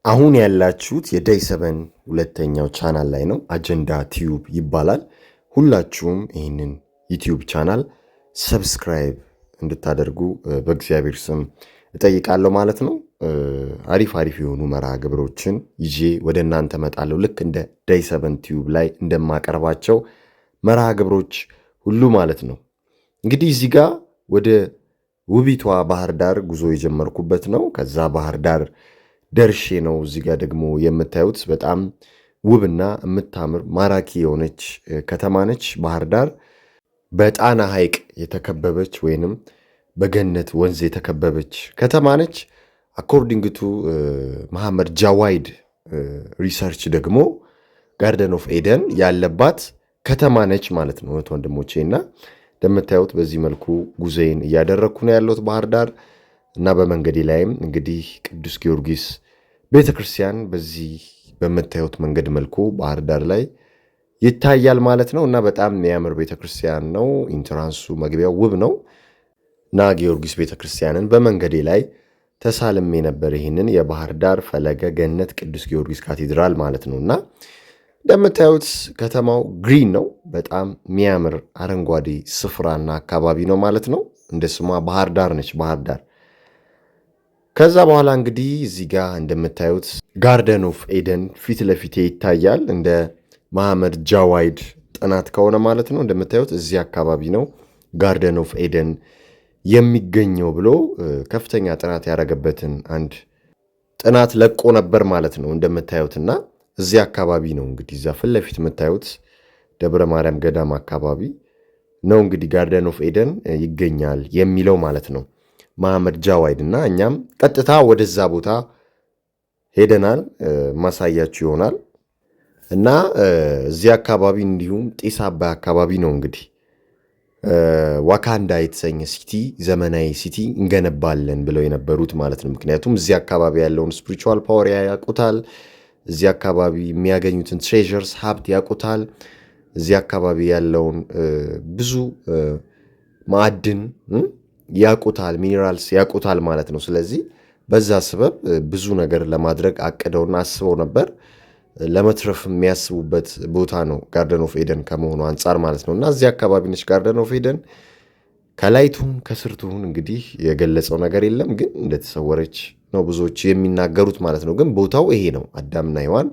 አሁን ያላችሁት የዴይ 7 ሁለተኛው ቻናል ላይ ነው። አጀንዳ ቲዩብ ይባላል። ሁላችሁም ይህንን ዩቲዩብ ቻናል ሰብስክራይብ እንድታደርጉ በእግዚአብሔር ስም እጠይቃለሁ ማለት ነው። አሪፍ አሪፍ የሆኑ መርሃ ግብሮችን ይዤ ወደ እናንተ መጣለሁ። ልክ እንደ ዴይ 7 ቲዩብ ላይ እንደማቀርባቸው መርሃ ግብሮች ሁሉ ማለት ነው። እንግዲህ እዚህ ጋር ወደ ውቢቷ ባህር ዳር ጉዞ የጀመርኩበት ነው። ከዛ ባህር ዳር ደርሼ ነው እዚህ ጋር ደግሞ የምታዩት በጣም ውብና የምታምር ማራኪ የሆነች ከተማ ነች። ባህር ዳር በጣና ሐይቅ የተከበበች ወይንም በገነት ወንዝ የተከበበች ከተማ ነች። አኮርዲንግ ቱ መሐመድ ጃዋይድ ሪሰርች ደግሞ ጋርደን ኦፍ ኤደን ያለባት ከተማ ነች ማለት ነው ወንድሞቼ። እና እንደምታዩት በዚህ መልኩ ጉዞዬን እያደረግኩ ነው ያለሁት ባህር ዳር እና በመንገዴ ላይም እንግዲህ ቅዱስ ጊዮርጊስ ቤተክርስቲያን በዚህ በምታዩት መንገድ መልኩ ባህር ዳር ላይ ይታያል ማለት ነው። እና በጣም የሚያምር ቤተክርስቲያን ነው። ኢንትራንሱ መግቢያው ውብ ነው። እና ጊዮርጊስ ቤተክርስቲያንን በመንገዴ ላይ ተሳልሜ ነበር። ይህንን የባህር ዳር ፈለገ ገነት ቅዱስ ጊዮርጊስ ካቴድራል ማለት ነው። እና እንደምታዩት ከተማው ግሪን ነው። በጣም የሚያምር አረንጓዴ ስፍራና አካባቢ ነው ማለት ነው። እንደ ስሟ ባህር ዳር ነች ባህር ዳር። ከዛ በኋላ እንግዲህ እዚህ ጋር እንደምታዩት ጋርደን ኦፍ ኤደን ፊት ለፊቴ ይታያል። እንደ መሐመድ ጃዋይድ ጥናት ከሆነ ማለት ነው። እንደምታዩት እዚህ አካባቢ ነው ጋርደን ኦፍ ኤደን የሚገኘው ብሎ ከፍተኛ ጥናት ያደረገበትን አንድ ጥናት ለቆ ነበር ማለት ነው። እንደምታዩትና እዚህ አካባቢ ነው እንግዲህ እዛ ፊት ለፊት የምታዩት ደብረ ማርያም ገዳም አካባቢ ነው እንግዲህ ጋርደን ኦፍ ኤደን ይገኛል የሚለው ማለት ነው መሐመድ ጃዋይድ። እና እኛም ቀጥታ ወደዛ ቦታ ሄደናል፣ ማሳያችሁ ይሆናል። እና እዚህ አካባቢ እንዲሁም ጢስ አባይ አካባቢ ነው እንግዲህ ዋካንዳ የተሰኘ ሲቲ ዘመናዊ ሲቲ እንገነባለን ብለው የነበሩት ማለት ነው። ምክንያቱም እዚህ አካባቢ ያለውን ስፒሪቹዋል ፓወር ያውቁታል። እዚህ አካባቢ የሚያገኙትን ትሬዠርስ ሀብት ያውቁታል። እዚህ አካባቢ ያለውን ብዙ ማዕድን ያውቁታል፣ ሚኒራልስ ያውቁታል ማለት ነው። ስለዚህ በዛ ስበብ ብዙ ነገር ለማድረግ አቅደውና አስበው ነበር። ለመትረፍ የሚያስቡበት ቦታ ነው ጋርደን ኦፍ ኤደን ከመሆኑ አንጻር ማለት ነው። እና እዚህ አካባቢ ነች ጋርደን ኦፍ ኤደን። ከላይቱን ከስርቱን እንግዲህ የገለጸው ነገር የለም፣ ግን እንደተሰወረች ነው ብዙዎች የሚናገሩት ማለት ነው። ግን ቦታው ይሄ ነው፣ አዳምና ሔዋን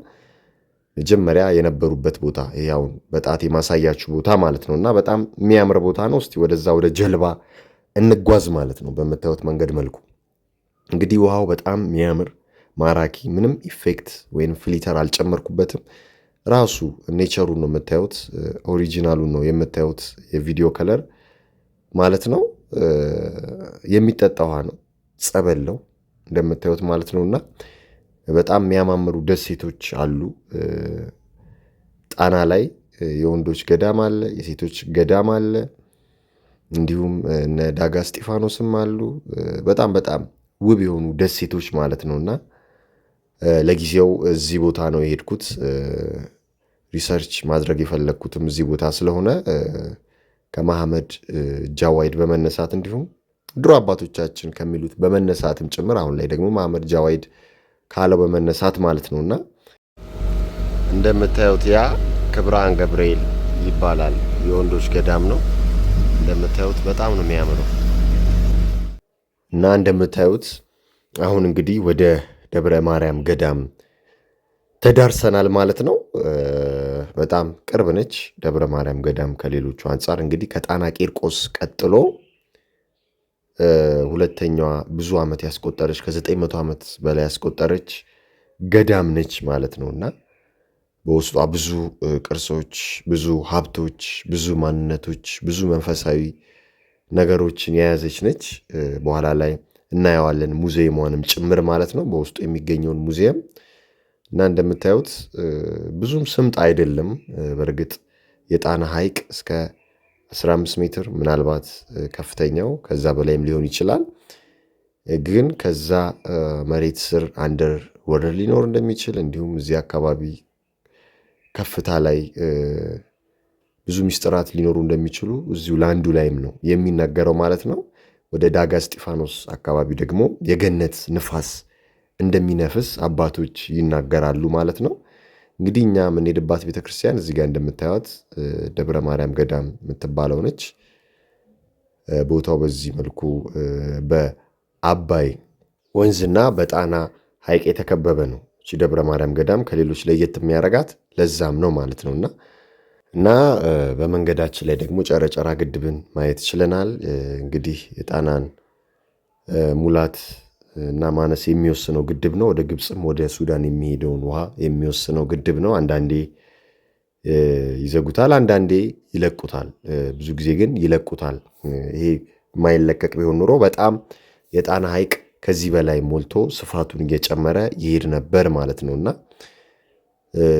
መጀመሪያ የነበሩበት ቦታ፣ ይሄውን በጣት የማሳያችሁ ቦታ ማለት ነው። እና በጣም የሚያምር ቦታ ነው። እስቲ ወደዛ ወደ ጀልባ እንጓዝ ማለት ነው። በምታዩት መንገድ መልኩ እንግዲህ ውሃው በጣም የሚያምር ማራኪ፣ ምንም ኢፌክት ወይም ፍሊተር አልጨመርኩበትም። ራሱ ኔቸሩን ነው የምታዩት፣ ኦሪጂናሉን ነው የምታዩት፣ የቪዲዮ ከለር ማለት ነው። የሚጠጣ ውሃ ነው፣ ጸበል ነው እንደምታዩት ማለት ነው። እና በጣም የሚያማምሩ ደሴቶች አሉ ጣና ላይ። የወንዶች ገዳም አለ፣ የሴቶች ገዳም አለ፣ እንዲሁም እነ ዳጋ እስጢፋኖስም አሉ። በጣም በጣም ውብ የሆኑ ደሴቶች ማለት ነው። እና ለጊዜው እዚህ ቦታ ነው የሄድኩት። ሪሰርች ማድረግ የፈለግኩትም እዚህ ቦታ ስለሆነ ከመሐመድ ጃዋይድ በመነሳት እንዲሁም ድሮ አባቶቻችን ከሚሉት በመነሳትም ጭምር አሁን ላይ ደግሞ መሐመድ ጃዋይድ ካለው በመነሳት ማለት ነው። እና እንደምታዩት ያ ክብርሃን ገብርኤል ይባላል፣ የወንዶች ገዳም ነው። እንደምታዩት በጣም ነው የሚያምረው። እና እንደምታዩት አሁን እንግዲህ ወደ ደብረ ማርያም ገዳም ተዳርሰናል ማለት ነው። በጣም ቅርብ ነች ደብረ ማርያም ገዳም ከሌሎቹ አንጻር። እንግዲህ ከጣና ቂርቆስ ቀጥሎ ሁለተኛዋ ብዙ ዓመት ያስቆጠረች ከ900 ዓመት በላይ ያስቆጠረች ገዳም ነች ማለት ነው። እና በውስጧ ብዙ ቅርሶች፣ ብዙ ሀብቶች፣ ብዙ ማንነቶች፣ ብዙ መንፈሳዊ ነገሮችን የያዘች ነች። በኋላ ላይ እናየዋለን ሙዚየሟንም ጭምር ማለት ነው፣ በውስጡ የሚገኘውን ሙዚየም። እና እንደምታዩት ብዙም ስምጥ አይደለም። በእርግጥ የጣና ሐይቅ እስከ 15 ሜትር ምናልባት ከፍተኛው ከዛ በላይም ሊሆን ይችላል። ግን ከዛ መሬት ስር አንደር ወርልድ ሊኖር እንደሚችል እንዲሁም እዚህ አካባቢ ከፍታ ላይ ብዙ ሚስጥራት ሊኖሩ እንደሚችሉ እዚሁ ለአንዱ ላይም ነው የሚነገረው ማለት ነው። ወደ ዳጋ እስጢፋኖስ አካባቢ ደግሞ የገነት ንፋስ እንደሚነፍስ አባቶች ይናገራሉ ማለት ነው። እንግዲህ እኛ የምንሄድባት ቤተክርስቲያን እዚህ ጋር እንደምታዩት ደብረ ማርያም ገዳም የምትባለው ነች። ቦታው በዚህ መልኩ በአባይ ወንዝና በጣና ሐይቅ የተከበበ ነው። እቺ ደብረ ማርያም ገዳም ከሌሎች ለየት የሚያደርጋት ለዛም ነው ማለት ነውና እና በመንገዳችን ላይ ደግሞ ጨረጨራ ግድብን ማየት ችለናል። እንግዲህ የጣናን ሙላት እና ማነስ የሚወስነው ግድብ ነው። ወደ ግብፅም ወደ ሱዳን የሚሄደውን ውሃ የሚወስነው ግድብ ነው። አንዳንዴ ይዘጉታል፣ አንዳንዴ ይለቁታል። ብዙ ጊዜ ግን ይለቁታል። ይሄ የማይለቀቅ ቢሆን ኖሮ በጣም የጣና ሐይቅ ከዚህ በላይ ሞልቶ ስፋቱን እየጨመረ ይሄድ ነበር ማለት ነውና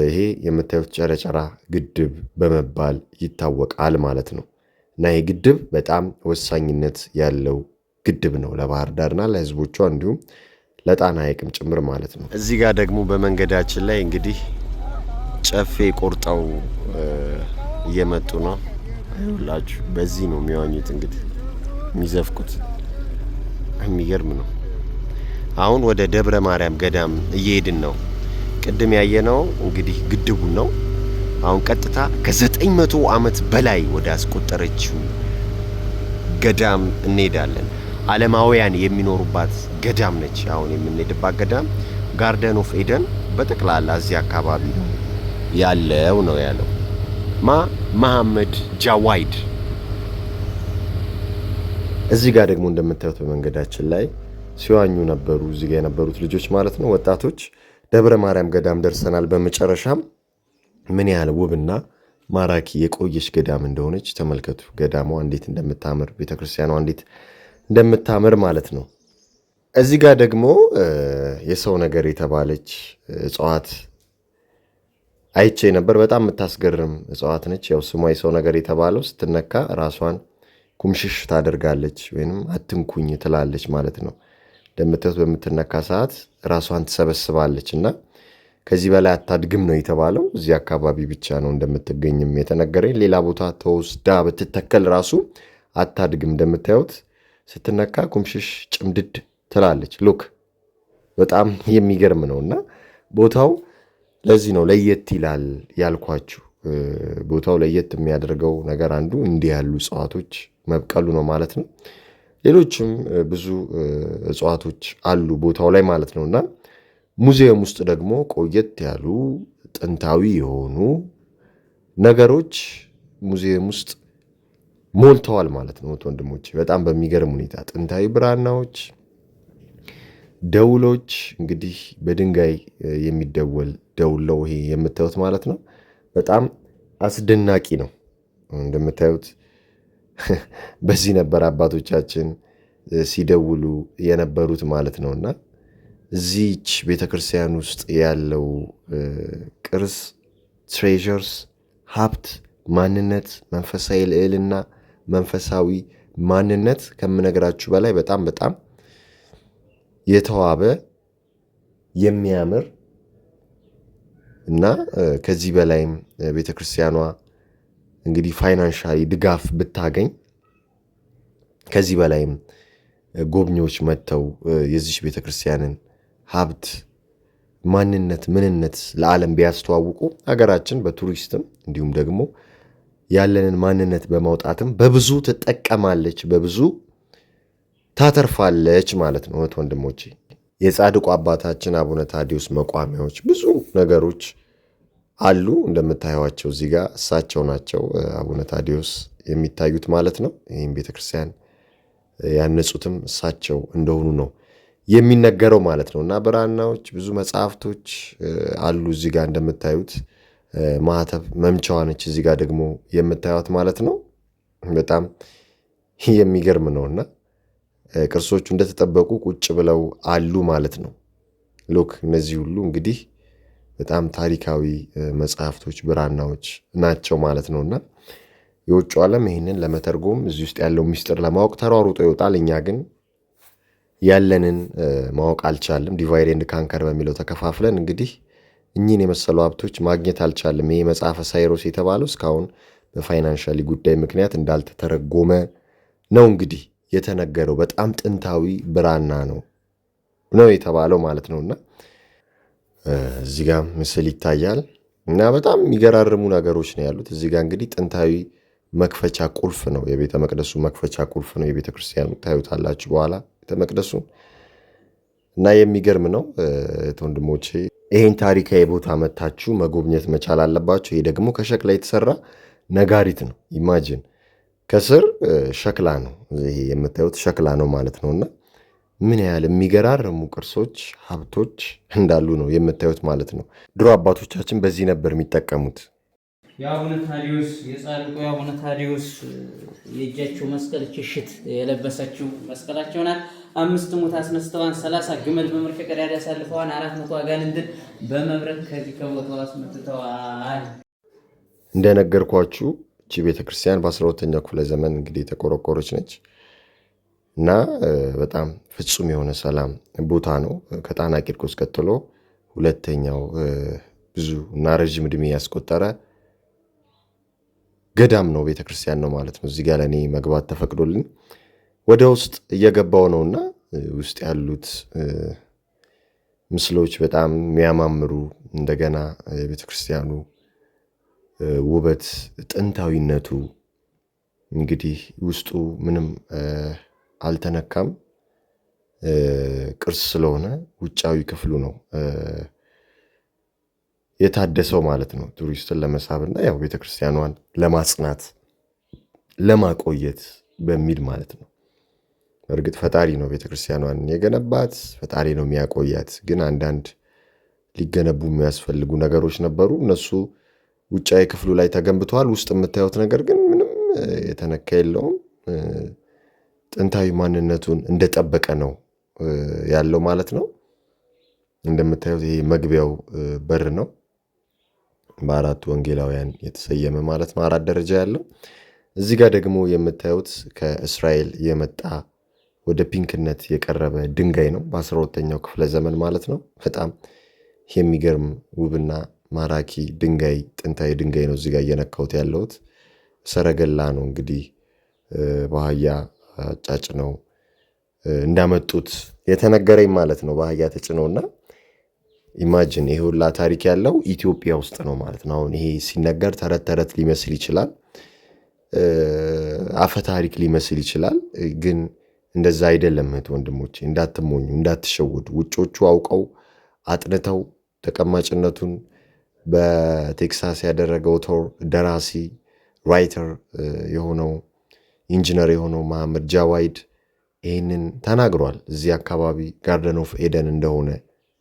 ይሄ የምታዩት ጨረጨራ ግድብ በመባል ይታወቃል ማለት ነው። እና ይሄ ግድብ በጣም ወሳኝነት ያለው ግድብ ነው ለባህር ዳርና ለሕዝቦቿ እንዲሁም ለጣና ሐይቅም ጭምር ማለት ነው። እዚህ ጋር ደግሞ በመንገዳችን ላይ እንግዲህ ጨፌ ቆርጠው እየመጡ ነው። አይውላችሁ በዚህ ነው የሚዋኙት እንግዲህ የሚዘፍቁት። የሚገርም ነው። አሁን ወደ ደብረ ማርያም ገዳም እየሄድን ነው። ቅድም ያየነው እንግዲህ ግድቡን ነው። አሁን ቀጥታ ከ900 ዓመት በላይ ወደ አስቆጠረችው ገዳም እንሄዳለን። ዓለማውያን የሚኖሩባት ገዳም ነች። አሁን የምንሄድባት ገዳም ጋርደን ኦፍ ኤደን በጠቅላላ እዚህ አካባቢ ነው ያለው ነው ያለው መሐመድ ጃዋይድ። እዚህ ጋር ደግሞ እንደምታዩት በመንገዳችን ላይ ሲዋኙ ነበሩ እዚህ ጋር የነበሩት ልጆች ማለት ነው፣ ወጣቶች። ደብረ ማርያም ገዳም ደርሰናል። በመጨረሻም ምን ያህል ውብና ማራኪ የቆየች ገዳም እንደሆነች ተመልከቱ። ገዳሟ እንዴት እንደምታምር፣ ቤተክርስቲያኗ እንዴት እንደምታምር ማለት ነው። እዚህ ጋር ደግሞ የሰው ነገር የተባለች እጽዋት አይቼ ነበር። በጣም የምታስገርም እጽዋት ነች። ያው ስሟ የሰው ነገር የተባለው ስትነካ ራሷን ኩምሽሽ ታደርጋለች ወይንም አትንኩኝ ትላለች ማለት ነው። እንደምታዩት በምትነካ ሰዓት ራሷን ትሰበስባለች እና ከዚህ በላይ አታድግም ነው የተባለው። እዚህ አካባቢ ብቻ ነው እንደምትገኝም የተነገረኝ። ሌላ ቦታ ተወስዳ ብትተከል ራሱ አታድግም። እንደምታዩት ስትነካ ኩምሽሽ ጭምድድ ትላለች። ሉክ በጣም የሚገርም ነው እና ቦታው ለዚህ ነው ለየት ይላል ያልኳችሁ። ቦታው ለየት የሚያደርገው ነገር አንዱ እንዲህ ያሉ እጽዋቶች መብቀሉ ነው ማለት ነው። ሌሎችም ብዙ እጽዋቶች አሉ ቦታው ላይ ማለት ነው እና ሙዚየም ውስጥ ደግሞ ቆየት ያሉ ጥንታዊ የሆኑ ነገሮች ሙዚየም ውስጥ ሞልተዋል ማለት ነው ወንድሞቼ። በጣም በሚገርም ሁኔታ ጥንታዊ ብራናዎች፣ ደውሎች፣ እንግዲህ በድንጋይ የሚደወል ደውል ነው ይሄ የምታዩት ማለት ነው። በጣም አስደናቂ ነው። እንደምታዩት በዚህ ነበር አባቶቻችን ሲደውሉ የነበሩት ማለት ነውና እዚች ቤተክርስቲያን ውስጥ ያለው ቅርስ፣ ትሬዠርስ፣ ሀብት፣ ማንነት፣ መንፈሳዊ ልዕልና፣ መንፈሳዊ ማንነት ከምነግራችሁ በላይ በጣም በጣም የተዋበ የሚያምር እና ከዚህ በላይም ቤተክርስቲያኗ እንግዲህ ፋይናንሻሊ ድጋፍ ብታገኝ ከዚህ በላይም ጎብኚዎች መጥተው የዚች ቤተክርስቲያንን ሀብት፣ ማንነት፣ ምንነት ለዓለም ቢያስተዋውቁ ሀገራችን በቱሪስትም እንዲሁም ደግሞ ያለንን ማንነት በማውጣትም በብዙ ትጠቀማለች፣ በብዙ ታተርፋለች ማለት ነው ወንድሞቼ። የጻድቁ አባታችን አቡነ ታዲዮስ መቋሚያዎች ብዙ ነገሮች አሉ። እንደምታዩዋቸው እዚህ ጋር እሳቸው ናቸው አቡነ ታዲዮስ የሚታዩት ማለት ነው። ይህም ቤተክርስቲያን ያነጹትም እሳቸው እንደሆኑ ነው የሚነገረው ማለት ነው። እና ብራናዎች፣ ብዙ መጽሐፍቶች አሉ እዚህ ጋር እንደምታዩት። ማህተብ መምቻዋ ነች እዚህ ጋር ደግሞ የምታዩት ማለት ነው። በጣም የሚገርም ነውና ቅርሶቹ እንደተጠበቁ ቁጭ ብለው አሉ ማለት ነው። ሎክ እነዚህ ሁሉ እንግዲህ በጣም ታሪካዊ መጽሐፍቶች፣ ብራናዎች ናቸው ማለት ነውና የውጭ ዓለም ይህንን ለመተርጎም እዚህ ውስጥ ያለው ሚስጥር ለማወቅ ተሯሩጦ ይወጣል። እኛ ግን ያለንን ማወቅ አልቻልም። ዲቫይድ ኤንድ ካንከር በሚለው ተከፋፍለን እንግዲህ እኚህን የመሰሉ ሀብቶች ማግኘት አልቻልም። ይሄ መጽሐፈ ሳይሮስ የተባለው እስካሁን በፋይናንሻሊ ጉዳይ ምክንያት እንዳልተተረጎመ ነው እንግዲህ የተነገረው። በጣም ጥንታዊ ብራና ነው ነው የተባለው ማለት ነውና እዚህ ጋር ምስል ይታያል እና በጣም የሚገራርሙ ነገሮች ነው ያሉት። እዚህ ጋር እንግዲህ ጥንታዊ መክፈቻ ቁልፍ ነው፣ የቤተ መቅደሱ መክፈቻ ቁልፍ ነው የቤተ ክርስቲያኑ። ታዩታላችሁ በኋላ ቤተ መቅደሱን እና የሚገርም ነው ወንድሞቼ። ይሄን ታሪካዊ ቦታ መታችሁ መጎብኘት መቻል አለባችሁ። ይሄ ደግሞ ከሸክላ የተሰራ ነጋሪት ነው። ኢማጂን ከስር ሸክላ ነው፣ ይሄ የምታዩት ሸክላ ነው ማለት ነውና ምን ያህል የሚገራርሙ ቅርሶች፣ ሀብቶች እንዳሉ ነው የምታዩት ማለት ነው። ድሮ አባቶቻችን በዚህ ነበር የሚጠቀሙት። የአቡነ ታዲዮስ የጻድቁ የአቡነ ታዲዮስ የእጃቸው መስቀል ሽሽት የለበሰችው መስቀላቸው ናት። 5 ሙት አስነስተዋን፣ 30 ግመል በመርፌ ቀዳዳ ያሳልፈዋን፣ 400 አጋንንትን በመብረቅ ከዚህ ከቦታው አስመትተዋል። እንደነገርኳችሁ እቺ ቤተክርስቲያን በ12ኛው ክፍለ ዘመን እንግዲህ የተቆረቆረች ነች እና በጣም ፍጹም የሆነ ሰላም ቦታ ነው። ከጣና ቂርቆስ ቀጥሎ ሁለተኛው ብዙ እና ረዥም ዕድሜ ያስቆጠረ ገዳም ነው፣ ቤተክርስቲያን ነው ማለት ነው። እዚህ ጋር ለእኔ መግባት ተፈቅዶልኝ ወደ ውስጥ እየገባው ነውና ውስጥ ያሉት ምስሎች በጣም የሚያማምሩ፣ እንደገና የቤተክርስቲያኑ ውበት፣ ጥንታዊነቱ እንግዲህ ውስጡ ምንም አልተነካም። ቅርስ ስለሆነ ውጫዊ ክፍሉ ነው የታደሰው ማለት ነው፣ ቱሪስትን ለመሳብና ያው ቤተክርስቲያኗን ለማጽናት ለማቆየት በሚል ማለት ነው። እርግጥ ፈጣሪ ነው ቤተክርስቲያኗን የገነባት፣ ፈጣሪ ነው የሚያቆያት። ግን አንዳንድ ሊገነቡ የሚያስፈልጉ ነገሮች ነበሩ። እነሱ ውጫዊ ክፍሉ ላይ ተገንብተዋል። ውስጥ የምታዩት ነገር ግን ምንም የተነካ የለውም። ጥንታዊ ማንነቱን እንደጠበቀ ነው ያለው ማለት ነው። እንደምታዩት ይሄ መግቢያው በር ነው፣ በ4 ወንጌላውያን የተሰየመ ማለት ነው፣ 4 ደረጃ ያለው። እዚህ ጋር ደግሞ የምታዩት ከእስራኤል የመጣ ወደ ፒንክነት የቀረበ ድንጋይ ነው፣ በ12ኛው ክፍለ ዘመን ማለት ነው። በጣም የሚገርም ውብና ማራኪ ድንጋይ፣ ጥንታዊ ድንጋይ ነው። እዚህ ጋር እየነካሁት ያለሁት ሰረገላ ነው እንግዲህ በአህያ ጫጭነው እንዳመጡት የተነገረኝ ማለት ነው። በአህያ ተጭነውና ኢማጂን ይሄ ሁላ ታሪክ ያለው ኢትዮጵያ ውስጥ ነው ማለት ነው። አሁን ይሄ ሲነገር ተረት ተረት ሊመስል ይችላል፣ አፈ ታሪክ ሊመስል ይችላል። ግን እንደዛ አይደለም እህት ወንድሞቼ፣ እንዳትሞኙ፣ እንዳትሸውዱ። ውጮቹ አውቀው አጥንተው ተቀማጭነቱን በቴክሳስ ያደረገው ደራሲ ራይተር የሆነው ኢንጂነር የሆነው መሐመድ ጃዋይድ ይህንን ተናግሯል። እዚህ አካባቢ ጋርደን ኦፍ ኤደን እንደሆነ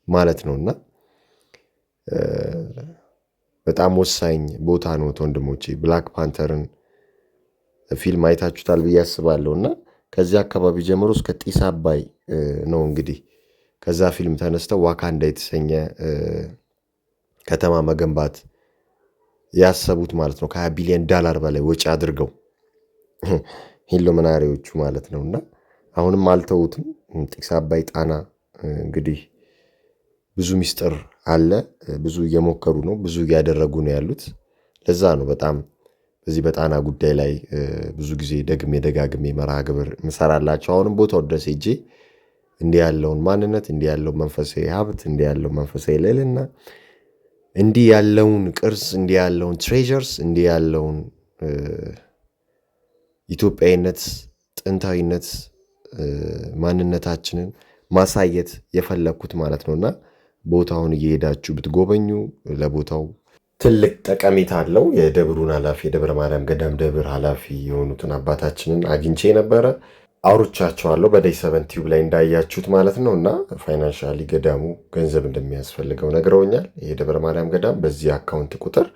ማለት ነውና በጣም ወሳኝ ቦታ ነው ወንድሞቼ። ብላክ ፓንተርን ፊልም አይታችሁታል ብዬ አስባለሁ እና ከዚህ አካባቢ ጀምሮ እስከ ጢስ አባይ ነው እንግዲህ ከዛ ፊልም ተነስተው ዋካንዳ የተሰኘ ከተማ መገንባት ያሰቡት ማለት ነው። $20 ቢሊዮን በላይ ወጪ አድርገው ኢሉሚናሪዎቹ ማለት ነውና አሁንም አልተውትም። ጢስ አባይ ጣና እንግዲህ ብዙ ሚስጥር አለ። ብዙ እየሞከሩ ነው፣ ብዙ እያደረጉ ነው ያሉት። ለዛ ነው በጣም በዚህ በጣና ጉዳይ ላይ ብዙ ጊዜ ደጋግሜ መርሃ ግብር ምሰራላቸው። አሁንም ቦታው ድረስ ሄጄ እንዲህ ያለውን ማንነት፣ እንዲህ ያለው መንፈሳዊ ሀብት፣ እንዲህ ያለው መንፈሳዊ ልዕልና፣ እንዲህ ያለውን ቅርስ፣ እንዲህ ያለውን ትሬዠርስ፣ እንዲህ ያለውን ኢትዮጵያዊነት፣ ጥንታዊነት፣ ማንነታችንን ማሳየት የፈለግኩት ማለት ነውና ቦታውን እየሄዳችሁ ብትጎበኙ ለቦታው ትልቅ ጠቀሜታ አለው። የደብሩን ኃላፊ የደብረ ማርያም ገዳም ደብር ኃላፊ የሆኑትን አባታችንን አግኝቼ ነበረ፣ አውርቻቸዋለሁ በዴይ 7 ቲዩብ ላይ እንዳያችሁት ማለት ነው። እና ፋይናንሻሊ ገዳሙ ገንዘብ እንደሚያስፈልገው ነግረውኛል። የደብረ ማርያም ገዳም በዚህ አካውንት ቁጥር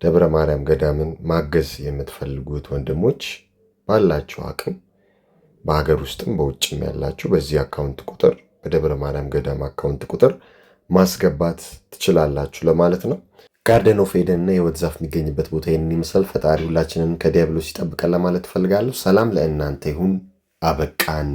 ደብረ ማርያም ገዳምን ማገዝ የምትፈልጉት ወንድሞች ባላችሁ አቅም በሀገር ውስጥም በውጭም ያላችሁ በዚህ አካውንት ቁጥር በደብረ ማርያም ገዳም አካውንት ቁጥር ማስገባት ትችላላችሁ ለማለት ነው። ጋርደን ኦፍ ኤደን እና የሕይወት ዛፍ የሚገኝበት ቦታ ይህንን ይመስላል። ፈጣሪ ሁላችንን ከዲያብሎስ ይጠብቀን ለማለት እፈልጋለሁ። ሰላም ለእናንተ ይሁን። አበቃን።